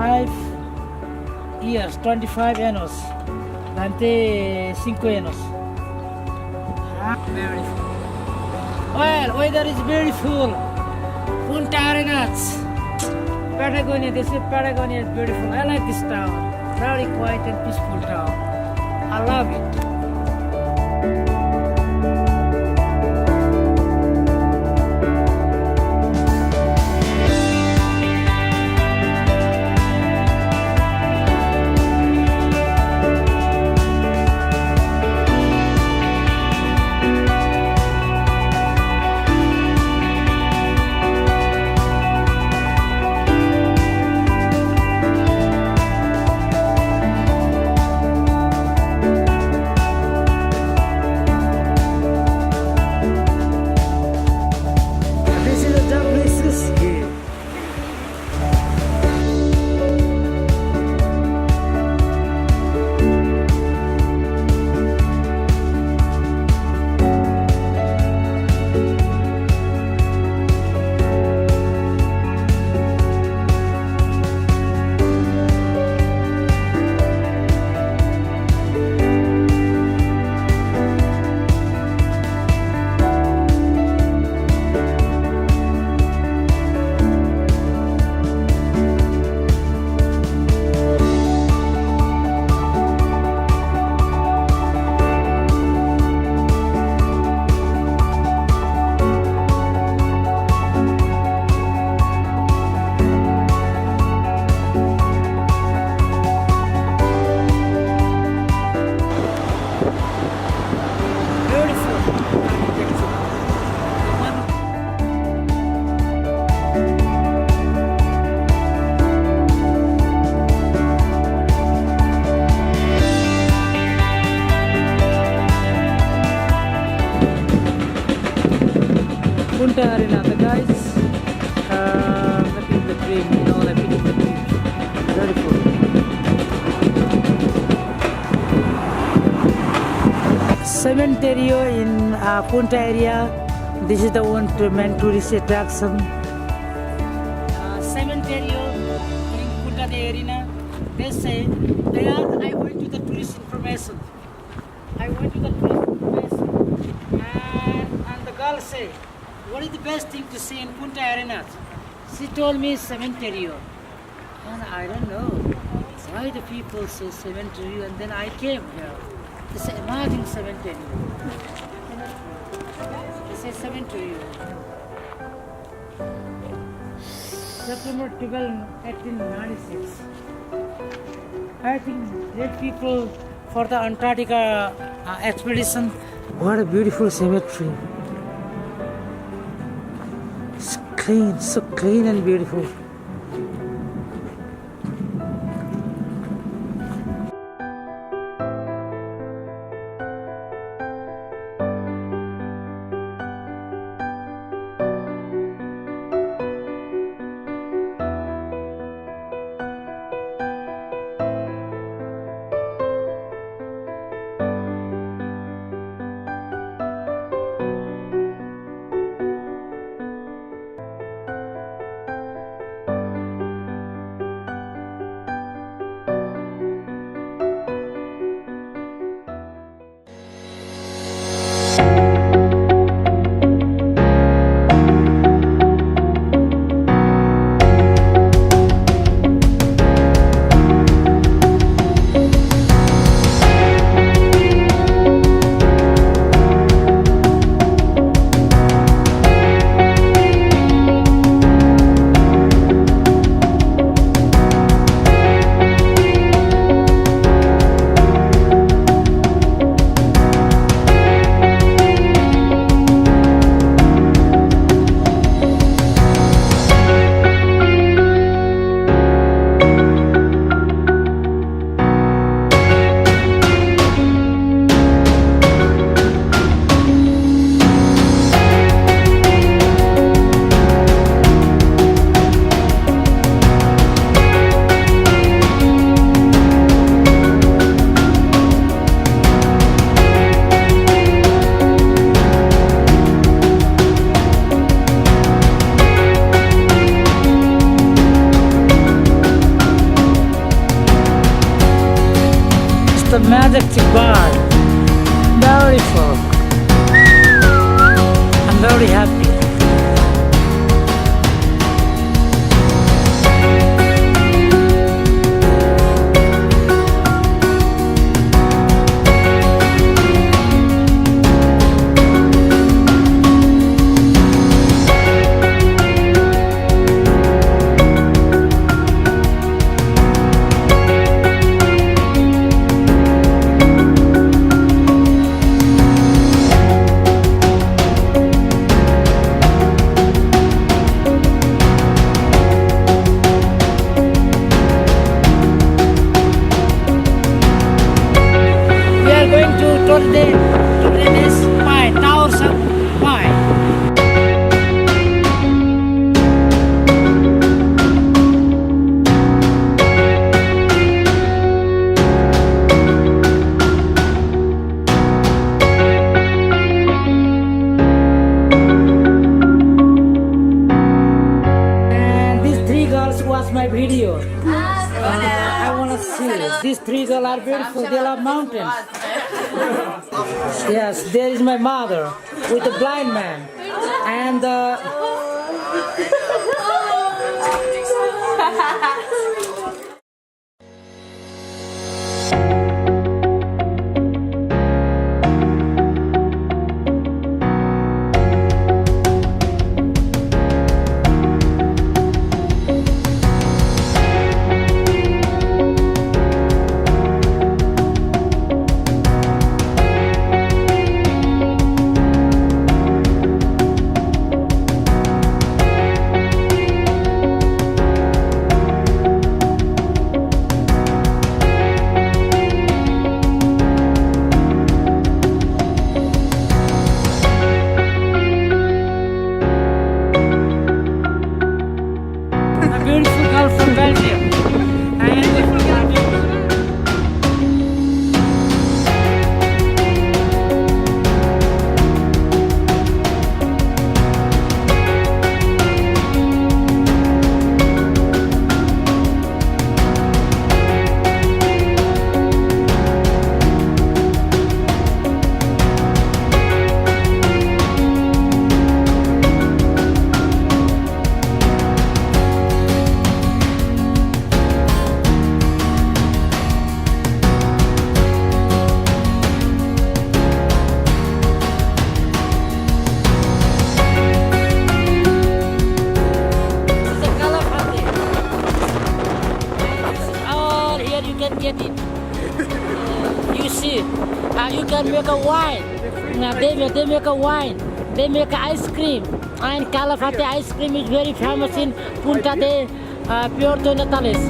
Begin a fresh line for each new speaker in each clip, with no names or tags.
25 years, 25 años. Dante 5 años. Beautiful. Well, weather is beautiful. Punta Arenas. Patagonia, they say Patagonia is beautiful. I like this town. Very quiet and peaceful town. I love it. Punta Arena, the guys making the dream, you know, like making the dream. Very cool. Cementerio in Punta area. This is the one main tourist attraction. Cementerio in Punta de Arena. They say I went to the tourist information. And the girl say, what is the best thing to see in Punta Arenas? She told me Cementerio. And I don't know why the people say Cementerio, and then I came here. They say imagine Cementerio. They say Cementerio. September 12, 1896. I think great people for the Antarctica expedition. What a beautiful cemetery. So clean and beautiful. the majestic bird. Beautiful. I'm very happy. Today is Pai, Towers of Pai. And these three girls watch my video. I want to see. These three girls are beautiful. They love mountains. Yes, there is my mother with a blind man. And a beautiful girl from Belgium. Get it. You see, you can make a wine. They make a wine. They make ice cream. And Calafate ice cream is very famous in Punta de Puerto Natales.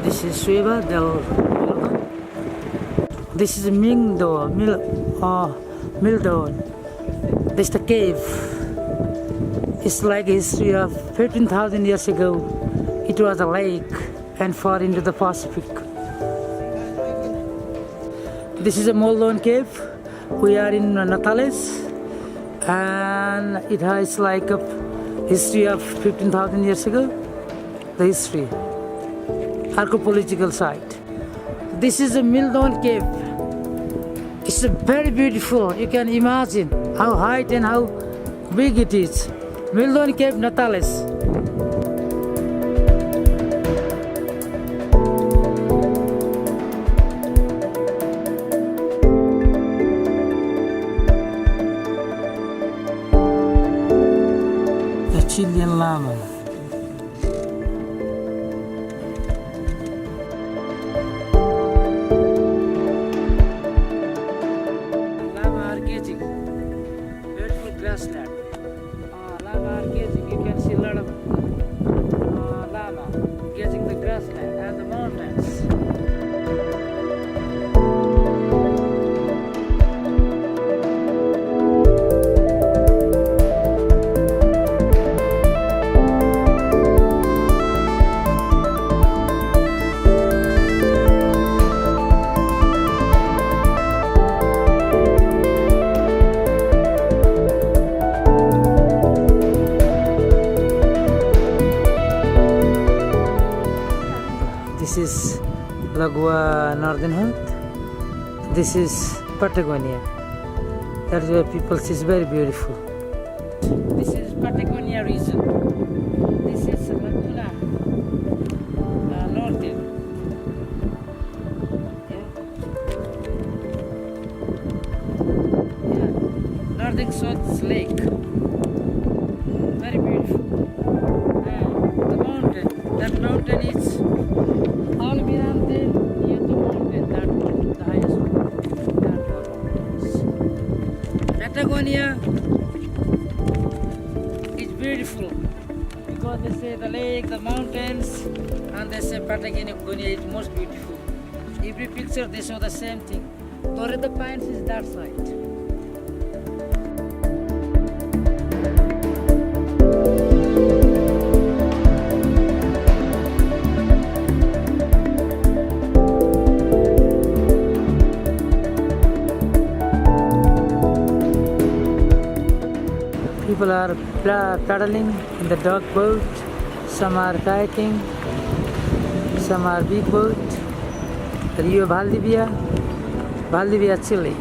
This is Sueva del This is Mildo. This is the cave. It's like a history of 15,000 years ago. It was a lake and far into the Pacific. This is a Moldon cave. We are in Natales, and it has like a history of 15,000 years ago. The history. Archaeological site. This is a Mildon cave. It's very beautiful. You can imagine how high and how big it is. Mildon Cave, Natales. The Chilean llama. Lagua Northern Health. This is Patagonia. That's where people see, is very beautiful. This is Patagonia region. This is Laguna Northern. Yeah. Northern South Lake. Very beautiful. The mountain. That mountain is all around there near the mountain. That one, the highest one. Patagonia is beautiful because they say the lake, the mountains, and they say Patagonia is most beautiful. Every picture they show the same thing. Torre de Pines is that side. People are paddling in the dog boat, some are kayaking, some are big boat. Rio Valdivia, Chile.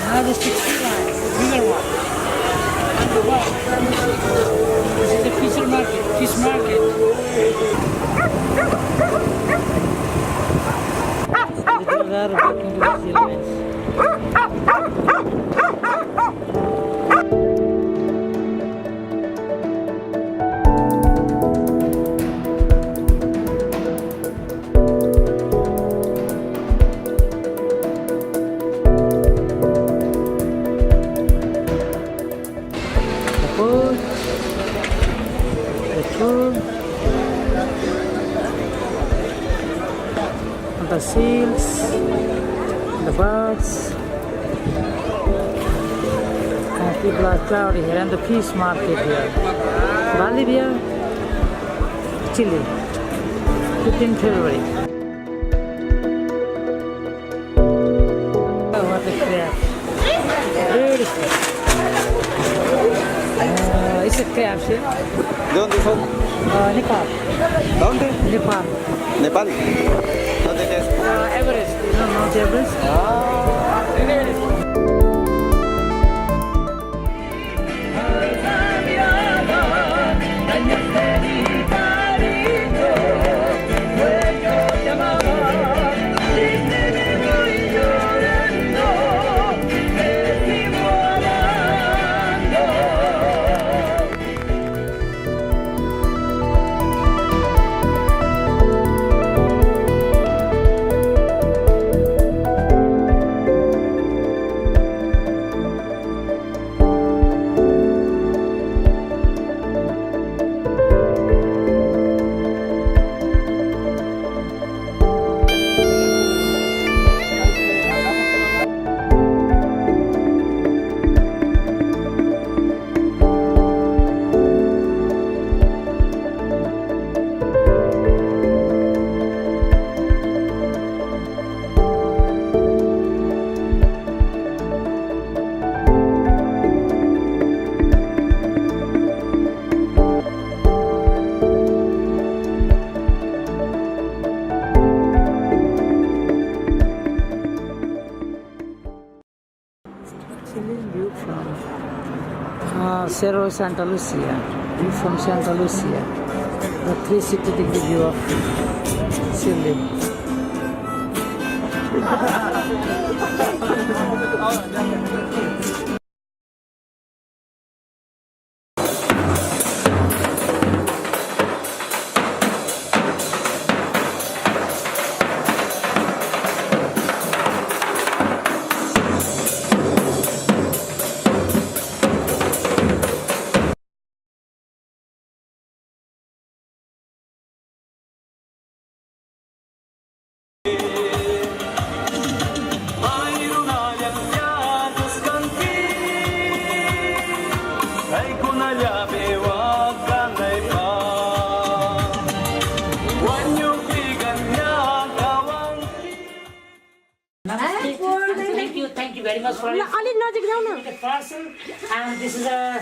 Now the 60 line, bigger one. And the one. This is the fish market. The girls are walking to the sea lines. The seals, the birds, and people are crowded here, and the fish market here. Bolivia, Chile, 15 February. Oh, what a crab. Beautiful. It's a crab, see?
¿Dónde son?
Nepal.
¿Dónde?
Nepal.
Nepal. ¿Dónde es?
Everest. You know Mount Everest? Chilean view from Cerro Santa Lucia, view from Santa Lucia, the 360-degree view of Chile. you very much for it.
अलि नजिक जाऊ न
The parcel, and this is a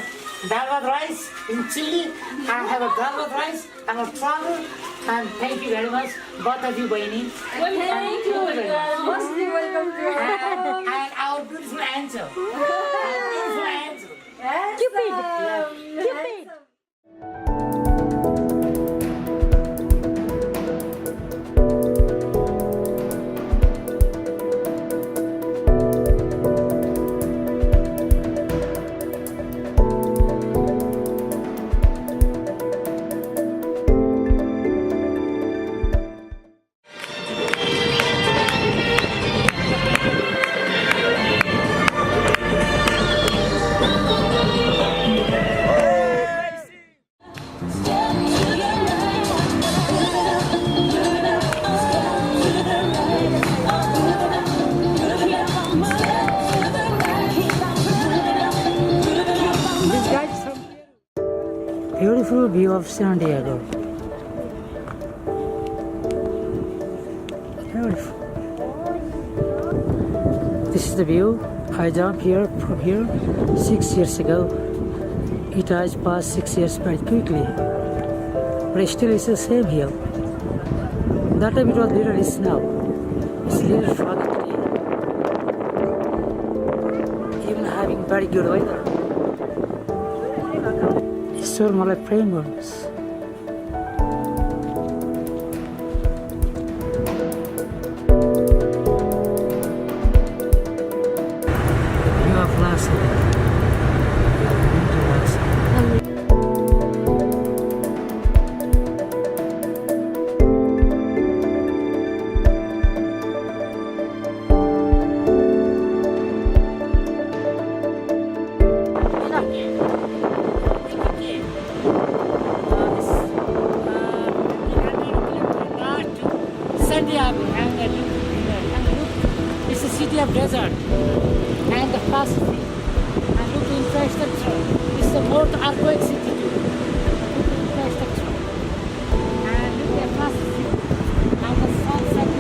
dal bhat rice in Chile. I have a dal bhat rice. I'm a travel, and thank you very much, both of you, Baini.
Thank you. Mostly welcome to
And our beautiful angel. Our beautiful angel.
Cupid. Cupid. This guy is from beautiful view of Santiago. Beautiful. This is the view. I jumped here from here 6 years ago. It has passed 6 years quite quickly, but still it's the same hill. That time it was little snow. It's little foggy today. Even having very good weather. ईश्वर मलाई प्रेम गर्नुहोस् You are last. Santiago, and look, it's a city of desert and the Pacific, and look the infrastructure. It's the most earthquake city too. Look the infrastructure, and look the Pacific and the sunset.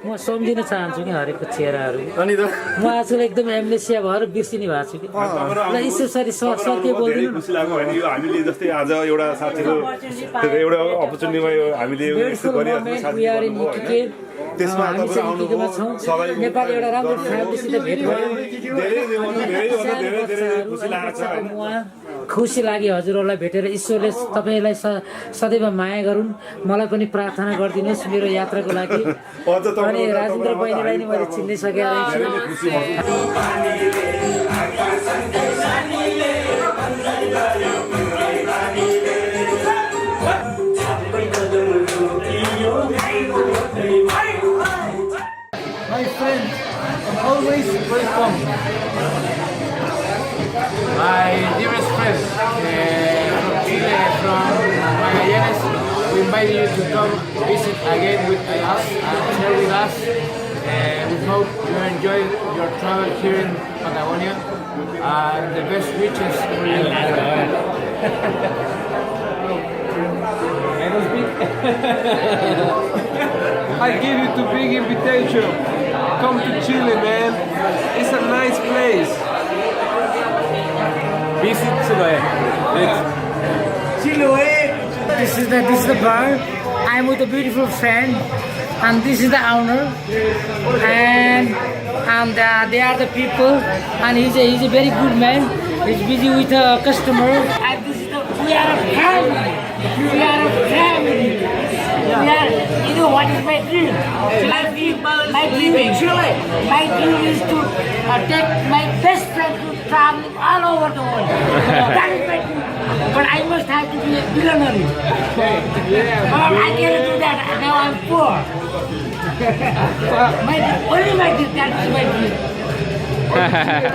म सम्झिन चाहन्छु कि हरेकको चेहराहरू
अनि त
म आजकल एकदम amnesia भएर बिर्सिने भएको छु कि ल ईश्वरसरी सत्य बोल्दिनु
खुसी लाग्यो भने यो हामीले जस्तै आज एउटा साथीको एउटा अपर्च्युनिटीमा यो हामीले यस्तो गरिरहेको साथी त्यसमा तपाईँ आउनुभयो सबैको
नेपाली एउटा राम्रो फ्यामिलीसित भेट भयो
धेरै धेरै धेरै धेरै खुसी लागेको छ
खुसी लाग्यो हजुरहरूलाई भेटेर। ईश्वरले तपाईँलाई सदैव माया गरून्। मलाई पनि प्रार्थना गरिदिनुहोस् मेरो यात्राको लागि। अनि राजेन्द्र बहिनीलाई नि मैले चिनिसकेको छु।
My friend, always welcome. My dearest friend from Chile, from Magallanes, we invite you to come visit again with us and share with us. We hope you enjoy your travel here in Patagonia and the best wishes for you. I give you two big invitation. Come to Chile, man. It's a nice place. Visit Chile.
This is the bar. I'm with a beautiful friend, and this is the owner, and they are the people, and he's a very good man. He's busy with a customer. And this is we are a family. We are a family. We are, you know what is my dream? My dream in Chile. My dream is to take my best friend to traveling all over the world. That is my dream. But I must have to be a billionaire. But I cannot do that. Now I'm poor. Only my dream. That is my dream.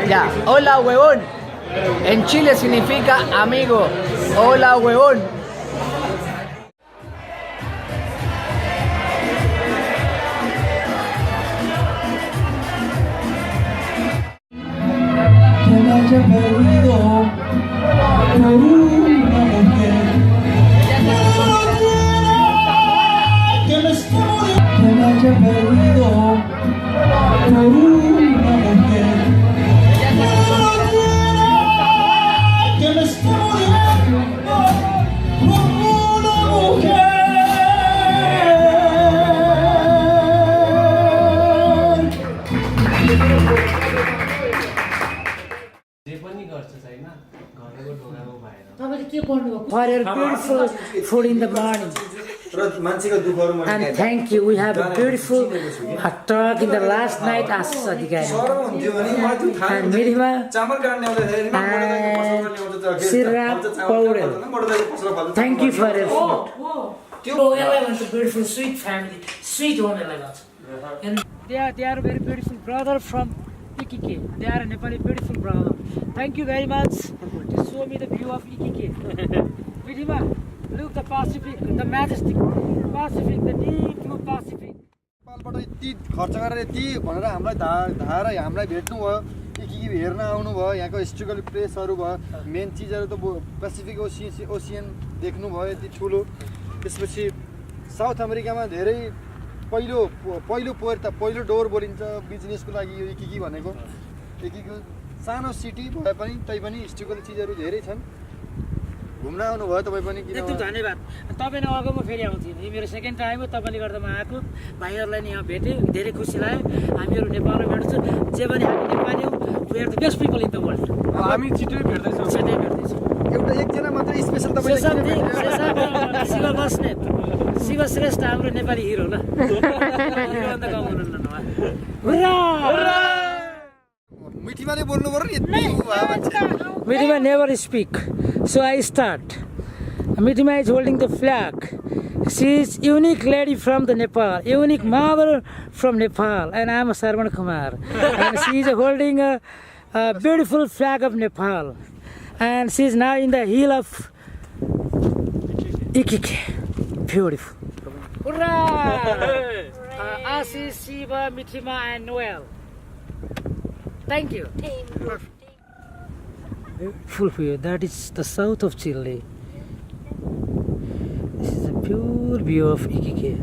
Ya, hola huevón. En Chile significa amigo. Hola huevón.
For your beautiful food in the morning. And thank you. We have a beautiful talk in the last night. And Mirima and Sirap Powell. Thank you for your food. Noel is a beautiful, sweet family. Sweet one. And they are very beautiful brother from Ikike. They are a Nepali beautiful brother. Thank you very much to show me the view of Ikike. Vidima, look the Pacific, the majestic Pacific, the deep blue Pacific.
नेपालबाट यति खर्च गरेर यति भनेर हामीलाई धाएर हामीलाई भेट्नु भयो के हेर्न आउनु भयो यहाँको हिस्टोरिकल प्लेसहरू भयो मेन चिजहरू त पेसिफिक ओसियन देख्नु भयो यति ठुलो त्यसपछि साउथ अमेरिकामा धेरै पहिलो डोर बोलिन्छ बिजनेसको लागि यो इकिकी भनेको इकिको सानो सिटी भए पनि तै पनि हिस्टोरिकल चिजहरू धेरै छन् घुम्न आउनु भयो तपाई पनि
एकदम धन्यवाद तपाई न अगाउमा फेरि आउँथे यो मेरो सेकेन्ड टाइम हो तपाईले गर्दा म आएको भाइहरुलाई नि यहाँ भेटे धेरै खुसी लाग्यो हामीहरु नेपालमा भेट्छु जे पनि हामी नेपाली हौ we are the best people in the world
हामी छिटै भेट्दैछौँ एउटा एकजना मात्र स्पेशल तपाईले
शिव बस्नेत शिव श्रेष्ठ हाम्रो नेपाली हिरो ल हिरोभन्दा कम हुनुहुन्न हुर्रा
मिठीमाले बोल्नु पर्यो नि यति
Mitima never speak, so I start. Mitima is holding the flag. She is unique lady from the Nepal, unique mother from Nepal, and I am a Sarvan Kumar. And she is holding a beautiful flag of Nepal, and she is now in the hill of Ikike. Beautiful. Hurrah! Asis, Shiva, Mitima, and Noel. Thank you. Beautiful view. That is the south of Chile. This is a pure view of Iquique.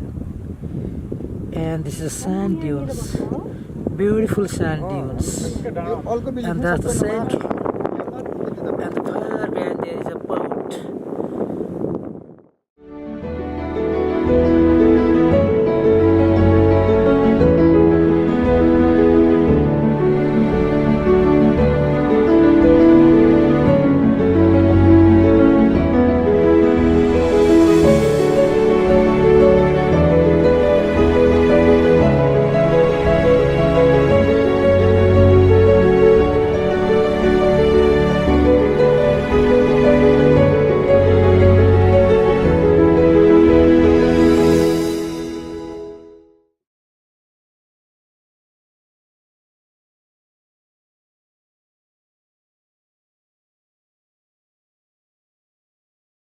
And this is sand dunes. Beautiful sand dunes. And that's the center. And the far behind there is a boat.